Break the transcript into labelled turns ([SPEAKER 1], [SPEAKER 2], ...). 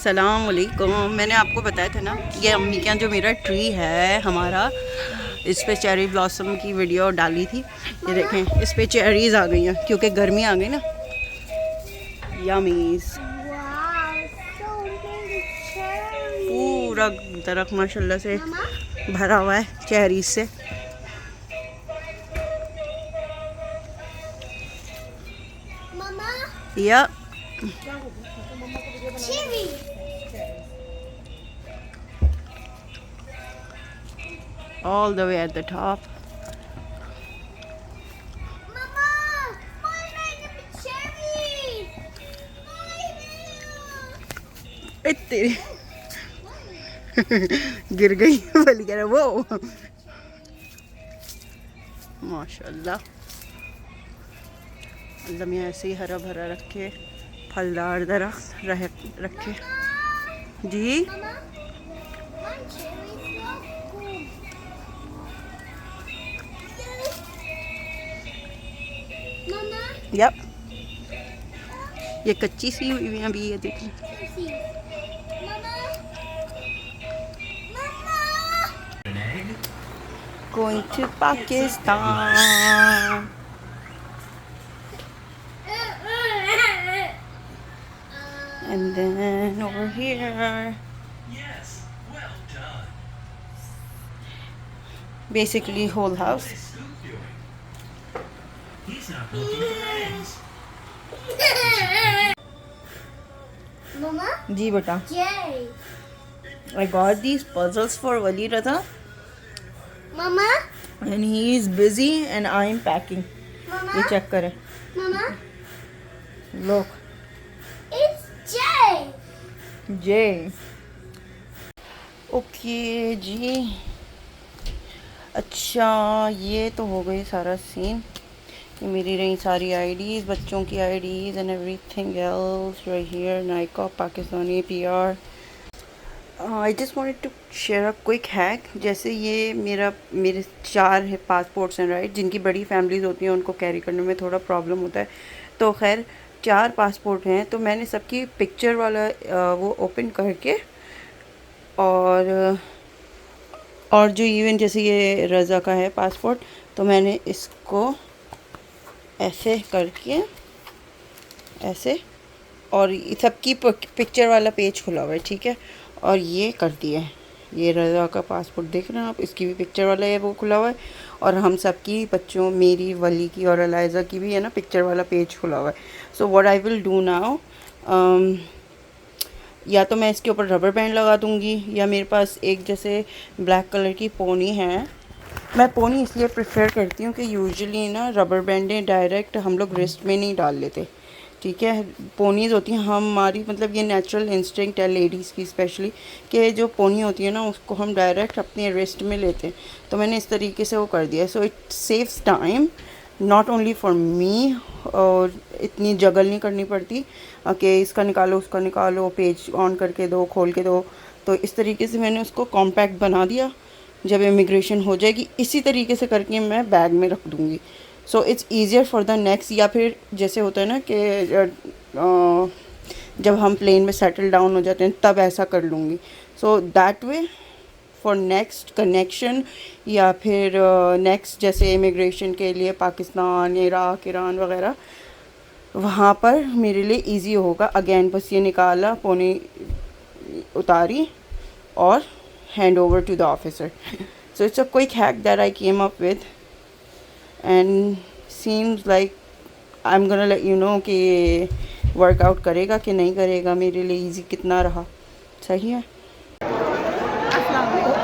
[SPEAKER 1] अस्सलाम वालेकुम। मैंने आपको बताया था ना, ये अम्मी के यहाँ जो मेरा ट्री है हमारा, इस पे चेरी ब्लॉसम की वीडियो डाली थी। ये देखें, इस पे चेरीज आ गई हैं क्योंकि गर्मी आ गई ना। यमीज, पूरा दरख्त माशाल्लाह से भरा हुआ है चेरीज से। या all the way at the top.
[SPEAKER 2] Mama, my name is Cherry.
[SPEAKER 1] तेरी गिर गई बोली कह रहा वो। माशाल्लाह, अल्लाह में ऐसे ही हरा भरा रखे, फलदार दरख्त रखे जी।
[SPEAKER 2] Mama, my cherry so good. Mama,
[SPEAKER 1] yup, ये कच्ची सी हुई हुई अभी, ये देखिए।
[SPEAKER 2] see. Mama, Mama.
[SPEAKER 1] Going to Pakistan. And then over here,
[SPEAKER 3] Yes, well done.
[SPEAKER 1] basically whole house.
[SPEAKER 3] What is Scoop doing? He's not looking for eggs.
[SPEAKER 2] Mama,
[SPEAKER 1] जी बेटा,
[SPEAKER 2] Cherry.
[SPEAKER 1] I got these puzzles for Wali Radha
[SPEAKER 2] Mama,
[SPEAKER 1] and he is busy and I am packing. ये
[SPEAKER 2] Mama,
[SPEAKER 1] check करें,
[SPEAKER 2] Mama.
[SPEAKER 1] look,
[SPEAKER 2] It's Jay.
[SPEAKER 1] J. Okay जी। अच्छा, ये तो हो गई सारा सीन। ये मेरी रही सारी आईडीज़, बच्चों की IDs and everything else right here. Nykaa Pakistani PR। I just wanted to share a quick hack. जैसे ये मेरे 4 पासपोर्ट्स हैं राइट, जिनकी बड़ी फैमिलीज़ होती हैं उनको कैरी करने में थोड़ा प्रॉब्लम होता है। तो खैर 4 पासपोर्ट हैं, तो मैंने सबकी पिक्चर वाला वो ओपन करके और जो इवन जैसे ये रज़ा का है पासपोर्ट, तो मैंने इसको ऐसे करके ऐसे, और सबकी पिक्चर वाला पेज खुला हुआ है, ठीक है। और ये कर दिया है, ये रज़ा का पासपोर्ट देख रहे हैं आप, इसकी भी पिक्चर वाला है वो खुला हुआ है। और हम सबकी बच्चों, मेरी, वली की और अलाइज़ा की भी है ना पिक्चर वाला पेज खुला हुआ है। So what I will do now, या तो मैं इसके ऊपर रबर बैंड लगा दूँगी, या मेरे पास एक जैसे ब्लैक कलर की पोनी है। मैं पोनी इसलिए प्रेफर करती हूँ कि यूजुअली ना रबर बैंडें डायरेक्ट हम लोग रिस्ट में नहीं डाल लेते, ठीक है। पोनीज़ होती हैं हमारी, मतलब ये नेचुरल इंस्टिंक्ट है लेडीज़ की स्पेशली, कि जो पोनी होती है ना उसको हम डायरेक्ट अपने रिस्ट में लेते हैं। तो मैंने इस तरीके से वो कर दिया, so it saves time not only for me, और इतनी जगल नहीं करनी पड़ती कि इसका निकालो उसका निकालो, पेज ऑन करके दो, खोल के दो। तो इस तरीके से मैंने उसको कॉम्पैक्ट बना दिया। जब इमिग्रेशन हो जाएगी इसी तरीके से करके मैं बैग में रख दूँगी। So it's easier for the next, या फिर जैसे होता है ना कि जब हम प्लेन में सेटल डाउन हो जाते हैं तब ऐसा कर लूँगी। So that way for next connection, या फिर नेक्स्ट जैसे इमिग्रेशन के लिए पाकिस्तान, इराक, ईरान वगैरह, वहाँ पर मेरे लिए इजी होगा। अगेन बस ये निकाला, पोनी उतारी और hand over to the officer. So it's a quick hack that I came up with and seems like I'm gonna let you know कि वर्कआउट करेगा कि नहीं करेगा, मेरे लिए इजी कितना रहा। सही है। अस्सलाम वालेकुम।